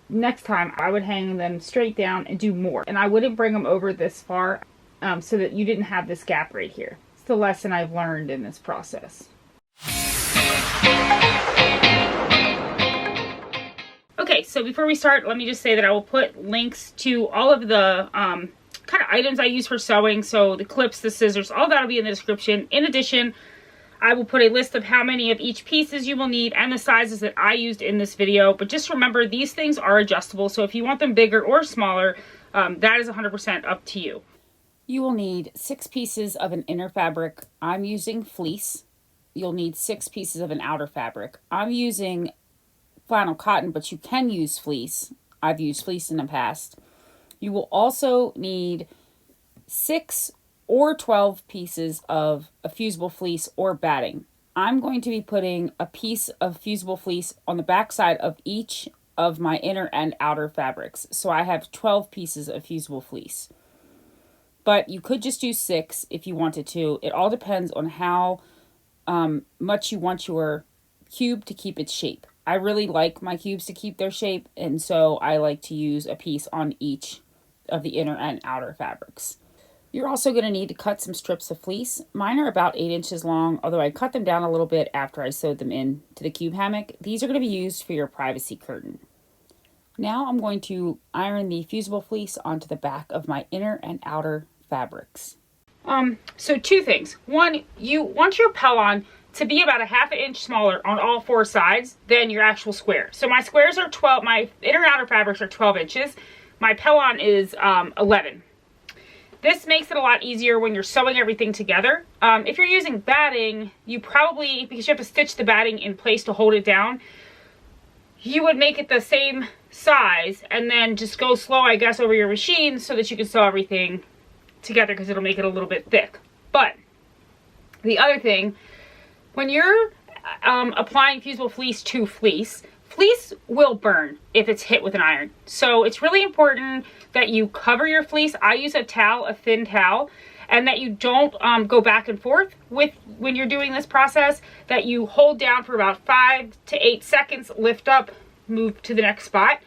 next time I would hang them straight down and do more. And I wouldn't bring them over this far so that you didn't have this gap right here. It's the lesson I've learned in this process. Okay, so before we start, let me just say that I will put links to all of the kind of items I use for sewing. So the clips, the scissors, all that will be in the description. In addition, I will put a list of how many of each pieces you will need and the sizes that I used in this video. But just remember, these things are adjustable. So if you want them bigger or smaller, that is 100% up to you. You will need 6 pieces of an inner fabric. I'm using fleece. You'll need 6 pieces of an outer fabric. I'm using flannel cotton, but you can use fleece. I've used fleece in the past. You will also need 6 or 12 pieces of a fusible fleece or batting. I'm going to be putting a piece of fusible fleece on the back side of each of my inner and outer fabrics. So I have 12 pieces of fusible fleece. But you could just do 6 if you wanted to. It all depends on how much you want your cube to keep its shape. I really like my cubes to keep their shape, and so I like to use a piece on each of the inner and outer fabrics. You're also going to need to cut some strips of fleece. Mine are about 8 inches long, although I cut them down a little bit after I sewed them in to the cube hammock. These are going to be used for your privacy curtain. Now I'm going to iron the fusible fleece onto the back of my inner and outer fabrics. So 2 things. One, you want your Pellon to be about a ½ inch smaller on all 4 sides than your actual square. So my squares are 12, my inner and outer fabrics are 12 inches. My Pellon is 11. This makes it a lot easier when you're sewing everything together. If you're using batting, you probably, because you have to stitch the batting in place to hold it down, you would make it the same size and then just go slow, I guess, over your machine so that you can sew everything together, because it'll make it a little bit thick. But the other thing, when you're applying fusible fleece to fleece, fleece will burn if it's hit with an iron. So it's really important that you cover your fleece. I use a towel, a thin towel, and that you don't go back and forth with when you're doing this process, that you hold down for about 5 to 8 seconds, lift up, move to the next spot,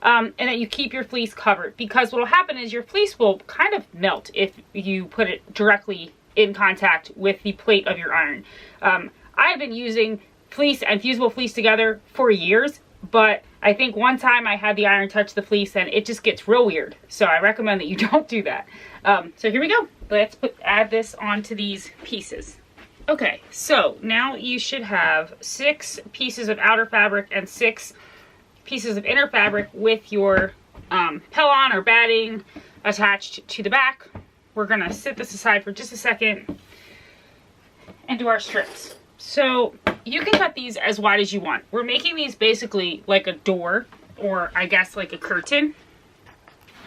and that you keep your fleece covered. Because what will happen is your fleece will kind of melt if you put it directly in contact with the plate of your iron. I have been using fleece and fusible fleece together for years, but I think one time I had the iron touch the fleece and it just gets real weird. So I recommend that you don't do that. So here we go. Let's add this onto these pieces. Okay, so now you should have 6 pieces of outer fabric and 6 pieces of inner fabric with your Pellon or batting attached to the back. We're gonna set this aside for just a second and do our strips. So you can cut these as wide as you want. We're making these basically like a door, or I guess like a curtain.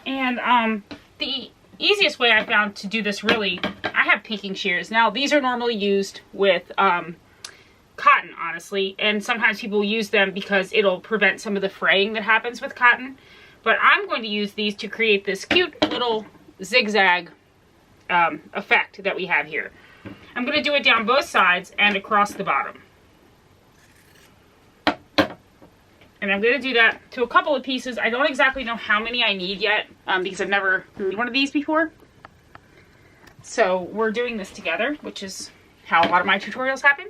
And the easiest way I found to do this, really, I have pinking shears. Now these are normally used with cotton, honestly, and sometimes people use them because it'll prevent some of the fraying that happens with cotton. But I'm going to use these to create this cute little zigzag effect that we have here. I'm going to do it down both sides and across the bottom. And I'm going to do that to a couple of pieces. I don't exactly know how many I need yet because I've never made one of these before. So we're doing this together, which is how a lot of my tutorials happen.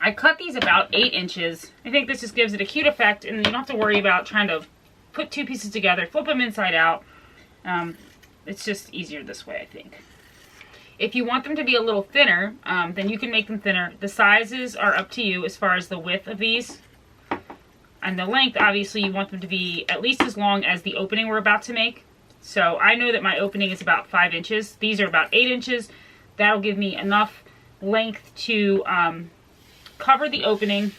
I cut these about 8 inches. I think this just gives it a cute effect, and you don't have to worry about trying to put 2 pieces together, flip them inside out. It's just easier this way, I think. If you want them to be a little thinner, then you can make them thinner. The sizes are up to you as far as the width of these. And the length, obviously, you want them to be at least as long as the opening we're about to make. So I know that my opening is about 5 inches. These are about 8 inches. That'll give me enough length to cover the opening.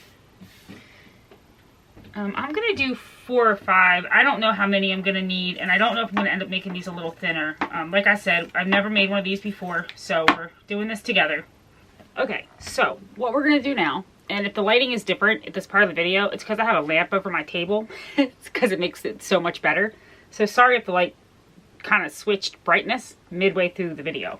I'm going to do 4 or 5. I don't know how many I'm going to need, and I don't know if I'm going to end up making these a little thinner. Like I said, I've never made one of these before, so we're doing this together. Okay, so what we're going to do now, and if the lighting is different at this part of the video, it's because I have a lamp over my table. It's because it makes it so much better. So sorry if the light kind of switched brightness midway through the video.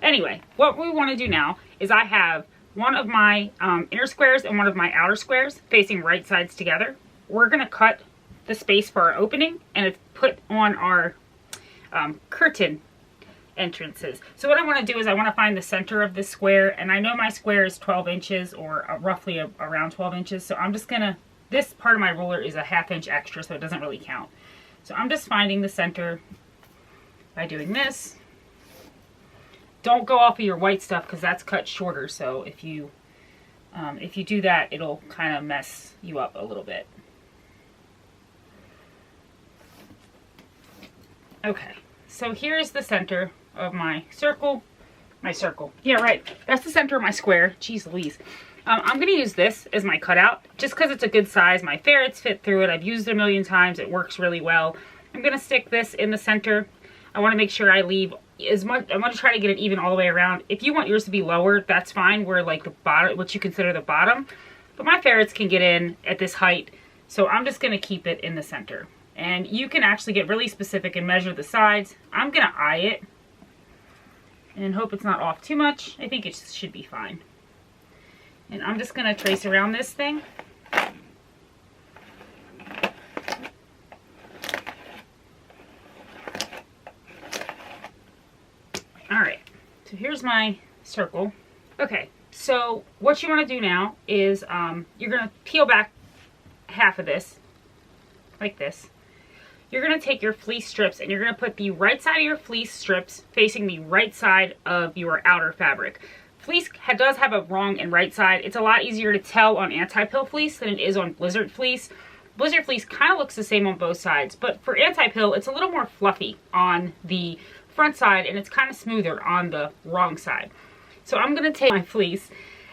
Anyway, what we want to do now is I have one of my inner squares and one of my outer squares facing right sides together. we're gonna cut the space for our opening and it's put on our curtain entrances. So what I want to do is I want to find the center of this square, and I know my square is 12 inches or roughly around 12 inches. So I'm just gonna, this part of my ruler is a 1/2 inch extra, so it doesn't really count. So I'm just finding the center by doing this. Don't go off of your white stuff because that's cut shorter. So if you do that, it'll kind of mess you up a little bit. Okay, so here's the center of my circle. Yeah, right. That's the center of my square. Jeez Louise. I'm going to use this as my cutout just because it's a good size. My ferrets fit through it. I've used it a million times. It works really well. I'm going to stick this in the center. I want to make sure I leave as much. I'm going to try to get it even all the way around. If you want yours to be lower, that's fine. Where like the bottom, what you consider the bottom. But my ferrets can get in at this height. So I'm just going to keep it in the center. And you can actually get really specific and measure the sides. I'm going to eye it and hope it's not off too much. I think it should be fine. And I'm just going to trace around this thing. Alright, so here's my circle. Okay, so what you want to do now is you're going to peel back half of this, like this. You're going to take your fleece strips and you're going to put the right side of your fleece strips facing the right side of your outer fabric. Fleece does have a wrong and right side. It's a lot easier to tell on anti-pill fleece than it is on blizzard fleece. Blizzard fleece kind of looks the same on both sides, but for anti-pill, it's a little more fluffy on the front side and it's kind of smoother on the wrong side. So I'm going to take my fleece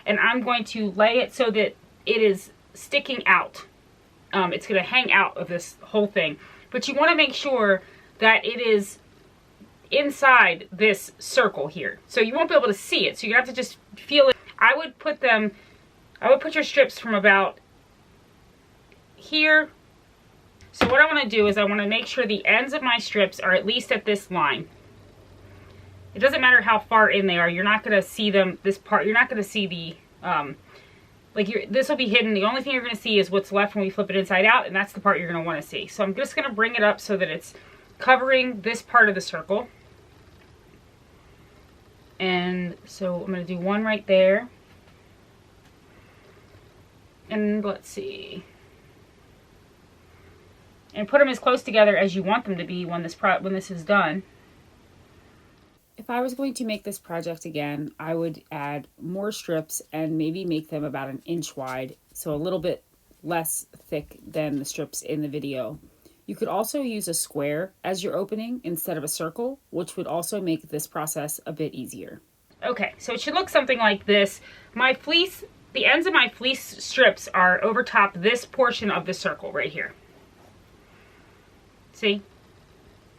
and I'm going to lay it so that it is sticking out. It's going to hang out of this whole thing. But you want to make sure that it is inside this circle here. So you won't be able to see it. So you have to just feel it. I would put your strips from about here. So what I want to do is I want to make sure the ends of my strips are at least at this line. It doesn't matter how far in they are. You're not going to see them, this part, you're not going to see the, this will be hidden. The only thing you're going to see is what's left when we flip it inside out, and that's the part you're going to want to see. So I'm just going to bring it up so that it's covering this part of the circle. And so I'm going to do one right there. And let's see. And put them as close together as you want them to be when this is done. If I was going to make this project again, I would add more strips and maybe make them about 1 inch wide, so a little bit less thick than the strips in the video. You could also use a square as your opening instead of a circle, which would also make this process a bit easier. Okay, so it should look something like this. My fleece, the ends of my fleece strips are over top this portion of the circle right here. See?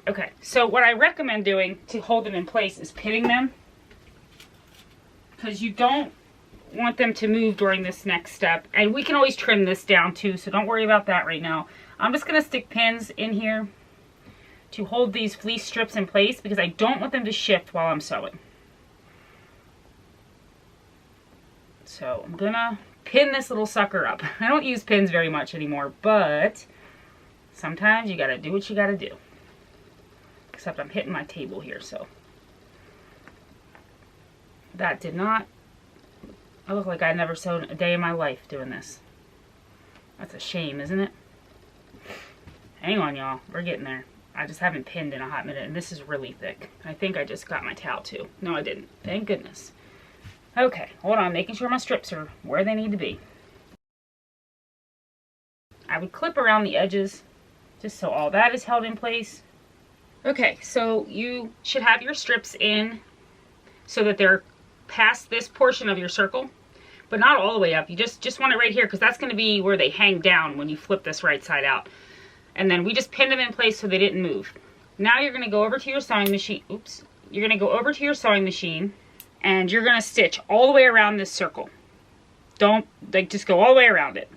Okay, so what I recommend doing to hold them in place is pinning them, because you don't want them to move during this next step. And we can always trim this down too, so don't worry about that right now. I'm just going to stick pins in here to hold these fleece strips in place because I don't want them to shift while I'm sewing. So I'm going to pin this little sucker up. I don't use pins very much anymore, but sometimes you got to do what you got to do. Except I'm hitting my table here, so. That did not, I look like I never sewed a day in my life doing this. That's a shame, isn't it? Hang on, y'all. We're getting there. I just haven't pinned in a hot minute, and this is really thick. I think I just got my towel, too. No, I didn't. Thank goodness. Okay, hold on. Making sure my strips are where they need to be. I would clip around the edges, just so all that is held in place. Okay, so you should have your strips in so that they're past this portion of your circle, but not all the way up. You just want it right here because that's going to be where they hang down when you flip this right side out. And then we just pinned them in place so they didn't move. Now you're going to go over to your sewing machine. Oops. You're going to go over to your sewing machine and you're going to stitch all the way around this circle. Don't, like, just go all the way around it.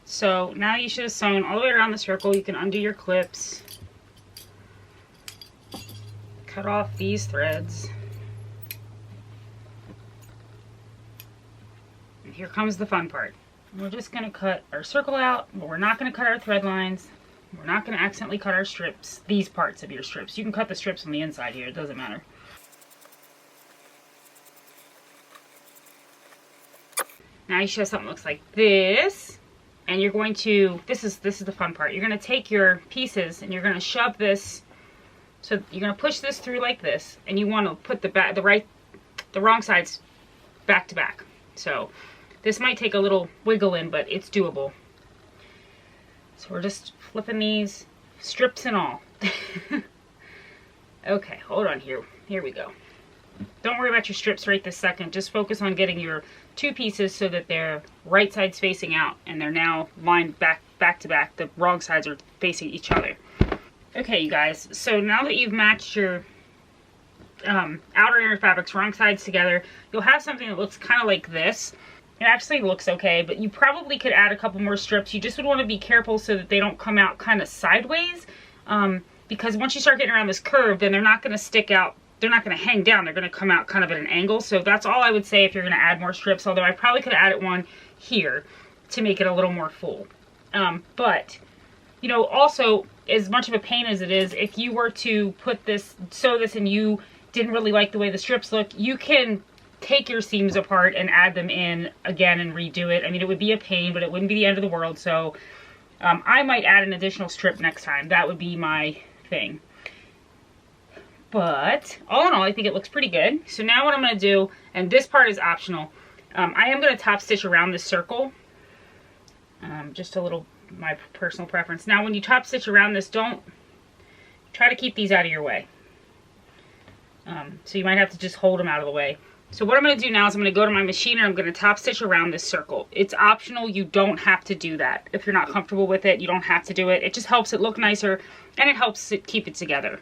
So now you should have sewn all the way around the circle. You can undo your clips. cut off these threads. And here comes the fun part. We're just going to cut our circle out, but we're not going to cut our thread lines. We're not going to accidentally cut our strips, these parts of your strips. You can cut the strips on the inside here, it doesn't matter. Now you should have something that looks like this. And you're going to, this is the fun part. You're going to take your pieces and you're going to shove this, so you're going to push this through like this, and you want to put the wrong sides back to back. So this might take a little wiggle in, but it's doable. So we're just flipping these, strips and all. Okay, hold on here. Here we go. Don't worry about your strips right this second. Just focus on getting your two pieces so that they're right sides facing out and they're now lined back to back. The wrong sides are facing each other. Okay, you guys. So now that you've matched your outer inner fabrics wrong sides together, you'll have something that looks kind of like this. It actually looks okay, but you probably could add a couple more strips. You just would want to be careful so that they don't come out kind of sideways, because once you start getting around this curve, then they're not going to stick out. They're not going to hang down. They're going to come out kind of at an angle. So that's all I would say if you're going to add more strips, although I probably could have added one here to make it a little more full. But, you know, also, as much of a pain as it is, if you were to sew this and you didn't really like the way the strips look, you can take your seams apart and add them in again and redo it. I mean, it would be a pain, but it wouldn't be the end of the world. So I might add an additional strip next time. That would be my thing. But all in all, I think it looks pretty good. So now what I'm going to do, and this part is optional, I am going to top stitch around this circle. Just a little, my personal preference. Now when you top stitch around this, don't try to keep these out of your way. So you might have to just hold them out of the way. So what I'm going to do now is I'm going to go to my machine and I'm going to top stitch around this circle. It's optional. You don't have to do that. If you're not comfortable with it, you don't have to do it. It just helps it look nicer and it helps it keep it together.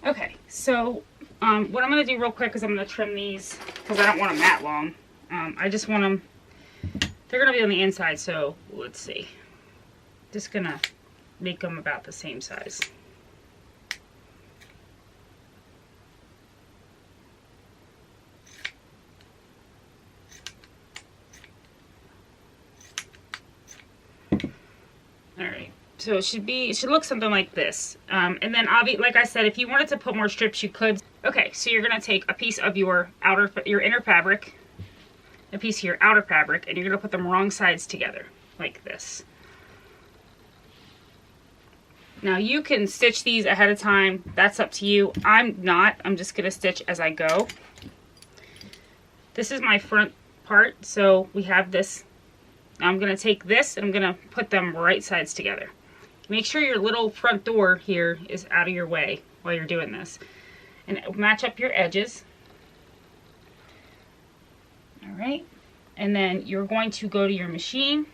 Okay, so what I'm going to do real quick is I'm going to trim these because I don't want them that long. I just want them, they're going to be on the inside, so let's see. Just going to make them about the same size. Alright. So it should look something like this. And then like I said, if you wanted to put more strips, you could. Okay, so you're gonna take a piece of your inner fabric, a piece of your outer fabric, and you're gonna put them wrong sides together, like this. Now you can stitch these ahead of time, that's up to you. I'm just gonna stitch as I go. This is my front part, so we have this. I'm gonna take this and I'm gonna put them right sides together. Make sure your little front door here is out of your way while you're doing this. And match up your edges. All right. And then you're going to go to your machine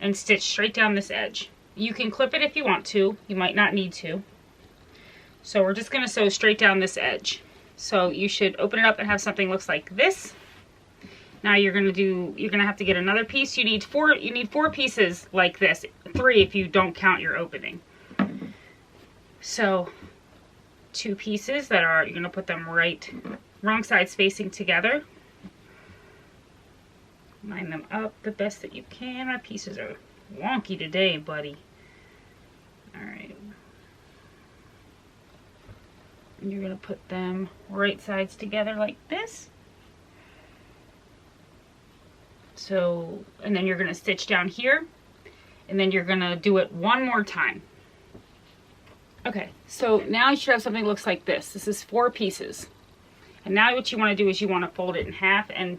and stitch straight down this edge. You can clip it if you want to. You might not need to. So we're just going to sew straight down this edge. So you should open it up and have something that looks like this. Now you're gonna have to get another piece. You need four pieces like this. 3 if you don't count your opening. So 2 pieces you're gonna put them wrong sides facing together. Line them up the best that you can. My pieces are wonky today, buddy. Alright. And you're gonna put them right sides together like this. So, and then you're going to stitch down here, and then you're going to do it one more time. Okay, so now you should have something that looks like this. This is 4 pieces. And now what you want to do is you want to fold it in half and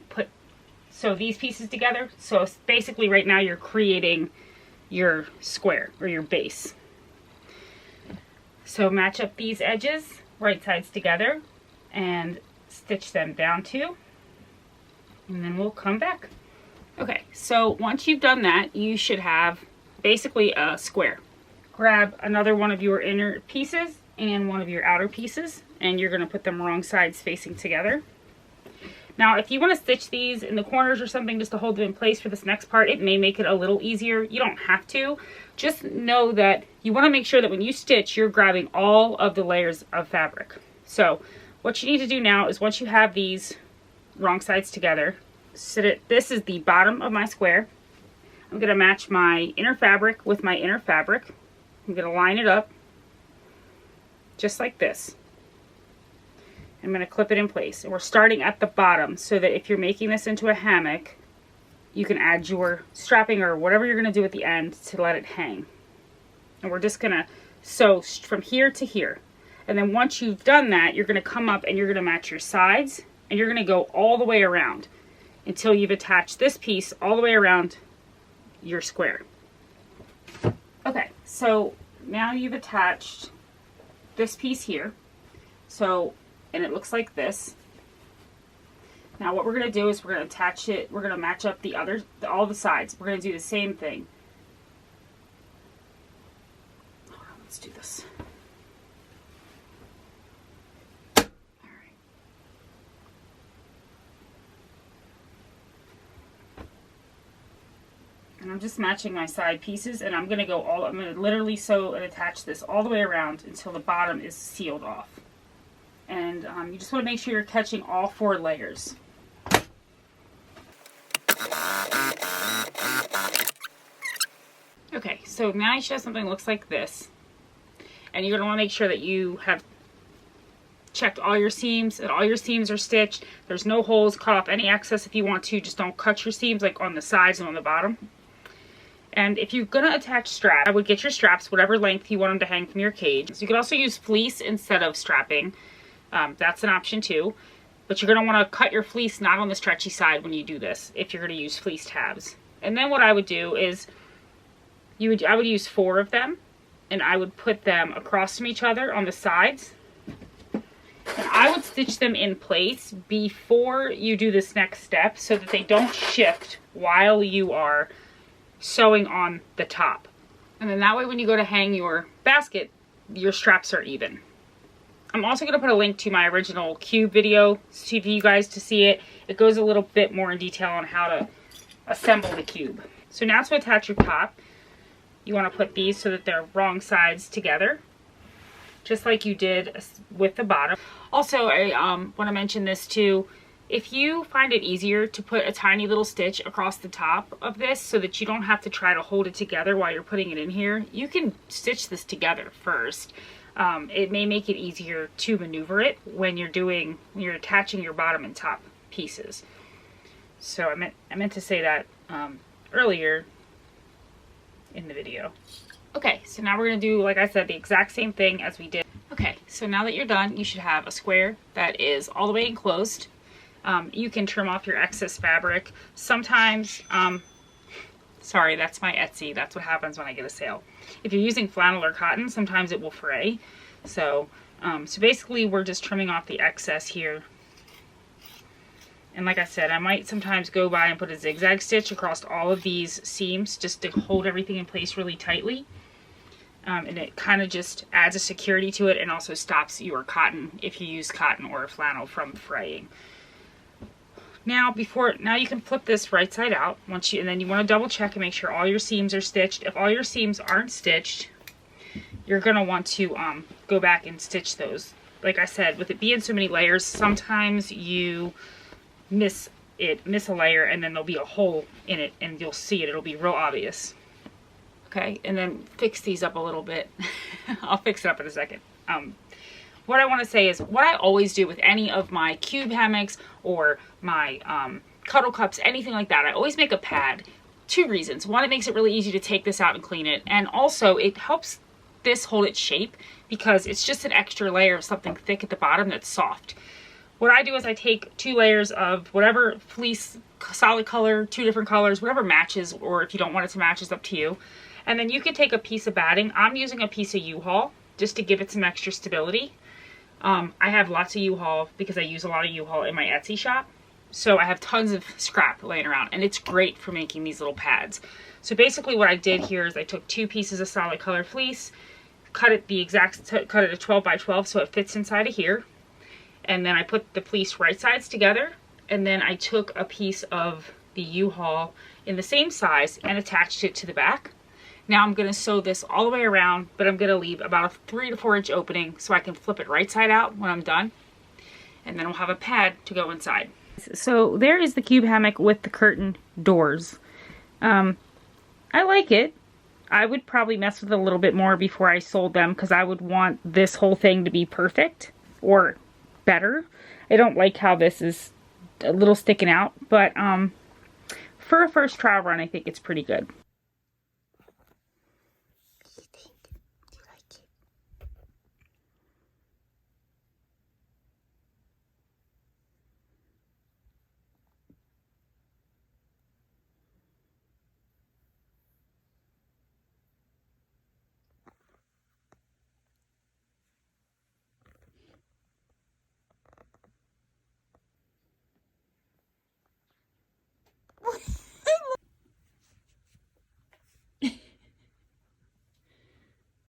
sew these pieces together. So basically right now you're creating your square or your base. So match up these edges, right sides together, and stitch them down too. And then we'll come back. Okay, so once you've done that, you should have basically a square. Grab another one of your inner pieces and one of your outer pieces, and you're going to put them wrong sides facing together. Now, if you want to stitch these in the corners or something just to hold them in place for this next part, it may make it a little easier. You don't have to. Just know that you want to make sure that when you stitch, you're grabbing all of the layers of fabric. So what you need to do now is, once you have these wrong sides together, this is the bottom of my square. I'm going to match my inner fabric with my inner fabric. I'm going to line it up just like this. I'm going to clip it in place, and we're starting at the bottom so that if you're making this into a hammock, you can add your strapping or whatever you're going to do at the end to let it hang. And we're just going to sew from here to here. And then once you've done that, you're going to come up and you're going to match your sides, and you're going to go all the way around until you've attached this piece all the way around your square. Okay, so now you've attached this piece here. And it looks like this. Now what we're going to do is we're going to attach it, we're going to match up all the sides. We're going to do the same thing. Hold on, let's do this. All right. And I'm just matching my side pieces, and I'm going to literally sew and attach this all the way around until the bottom is sealed off. And you just want to make sure you're catching all 4 layers. Okay, so now you should have something that looks like this. And you're going to want to make sure that you have checked all your seams, and all your seams are stitched. There's no holes. Cut off any excess if you want to. Just don't cut your seams like on the sides and on the bottom. And if you're going to attach straps, I would get your straps whatever length you want them to hang from your cage. So you could also use fleece instead of strapping. That's an option too, but you're going to want to cut your fleece not on the stretchy side when you do this, if you're going to use fleece tabs. And then what I would do is, I would use 4 of them, and I would put them across from each other on the sides. And I would stitch them in place before you do this next step so that they don't shift while you are sewing on the top. And then that way when you go to hang your basket, your straps are even. I'm also going to put a link to my original cube video for you guys to see it. It goes a little bit more in detail on how to assemble the cube. So now to attach your top, you want to put these so that they're wrong sides together, just like you did with the bottom. Also, I want to mention this too. If you find it easier to put a tiny little stitch across the top of this so that you don't have to try to hold it together while you're putting it in here, you can stitch this together first. It may make it easier to maneuver it when you're attaching your bottom and top pieces. So I meant to say that earlier in the video. Okay, so now we're going to do, like I said, the exact same thing as we did. Okay, so now that you're done, you should have a square that is all the way enclosed. You can trim off your excess fabric. Sometimes, sorry, that's my Etsy. That's what happens when I get a sale. If you're using flannel or cotton, sometimes it will fray. So basically we're just trimming off the excess here. And like I said, I might sometimes go by and put a zigzag stitch across all of these seams just to hold everything in place really tightly. And it kind of just adds a security to it and also stops your cotton, if you use cotton or flannel, from fraying. Now you can flip this right side out and then you want to double check and make sure all your seams are stitched. If all your seams aren't stitched, you're going to want to go back and stitch those. Like I said, with it being so many layers, sometimes you miss a layer and then there'll be a hole in it and you'll see it. It'll be real obvious. Okay, and then fix these up a little bit. I'll fix it up in a second. What I want to say is, what I always do with any of my cube hammocks or my cuddle cups, anything like that, I always make a pad. 2 reasons. One, it makes it really easy to take this out and clean it, and also it helps this hold its shape because it's just an extra layer of something thick at the bottom that's soft. What I do is I take 2 layers of whatever fleece, solid color, 2 different colors, whatever matches, or if you don't want it to match, it's up to you. And then you can take a piece of batting. I'm using a piece of U-Haul just to give it some extra stability. I have lots of U-Haul because I use a lot of U-Haul in my Etsy shop. So I have tons of scrap laying around, and it's great for making these little pads. So basically what I did here is I took 2 pieces of solid color fleece, cut it cut it a 12 by 12 so it fits inside of here. And then I put the fleece right sides together, and then I took a piece of the U-Haul in the same size and attached it to the back. Now I'm going to sew this all the way around, but I'm going to leave about a 3 to 4 inch opening so I can flip it right side out when I'm done. And then we'll have a pad to go inside. So there is the cube hammock with the curtain doors. I like it. I would probably mess with it a little bit more before I sold them, because I would want this whole thing to be perfect or better. I don't like how this is a little sticking out, but for a first trial run, I think it's pretty good.